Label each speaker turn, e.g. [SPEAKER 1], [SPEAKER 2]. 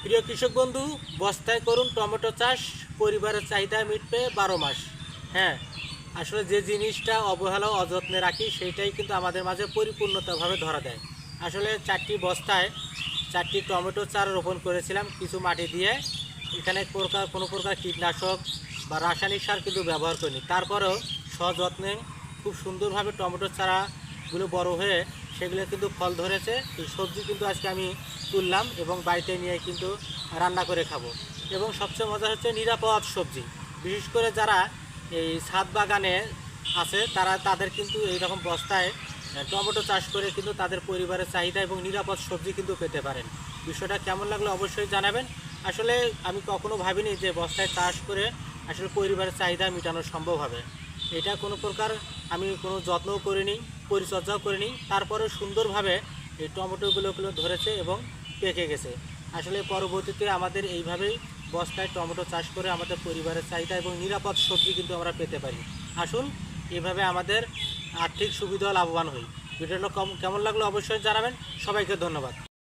[SPEAKER 1] প্রিয় কৃষক বন্ধু, বস্তায় করুন টমেটো চাষ, পরিবারের চাহিদা মিটবে 12 মাস। হ্যাঁ, আসলে যে জিনিসটা অবহেলা ও অযত্নে রাখি সেইটাই কিন্তু আমাদের মাঝে পরিপূর্ণতাভাবে ধরা দেয়। আসলে 4টি বস্তায় 4টি টমেটো চারা রোপণ করেছিলাম কিছু মাটি দিয়ে। এখানে কোনো প্রকার কীটনাশক বা রাসায়নিক সার কিন্তু ব্যবহার করিনি। তারপরেও সযত্নে খুব সুন্দরভাবে টমেটো চারাগুলো বড় হয়ে সেগুলো কিন্তু ফল ধরেছে। এই সবজি কিন্তু আজকে আমি তুললাম এবং বাড়িতে নিয়ে কিন্তু রান্না করে খাবো। এবং সবচেয়ে মজা হচ্ছে নিরাপদ সবজি। বিশেষ করে যারা এই ছাদ বাগানে আছে তাদের কিন্তু এইরকম বস্তায় টমেটো চাষ করে কিন্তু তাদের পরিবারের চাহিদা এবং নিরাপদ সবজি কিন্তু পেতে পারেন। বিষয়টা কেমন লাগলো অবশ্যই জানাবেন। আসলে আমি কখনো ভাবিনি যে বস্তায় চাষ করে আসলে পরিবারের চাহিদা মেটানো সম্ভব হবে। এটা কোনো প্রকার আমি কোনো যত্নও করিনি, পরিচর্যাও করিনি, তারপরে সুন্দরভাবে এই টমেটোগুলো ধরেছে এবং পেকে গেছে। আসলে পরবর্তীতে আমাদের এইভাবেই বস্তায় টমেটো চাষ করে আমাদের পরিবারের চাহিদা এবং নিরাপদ সবজি কিন্তু আমরা পেতে পারি। আসুন এভাবে আমাদের আর্থিক সুবিধা লাভবান হই। ভিডিওটা কেমন লাগলো অবশ্যই জানাবেন। সবাইকে ধন্যবাদ।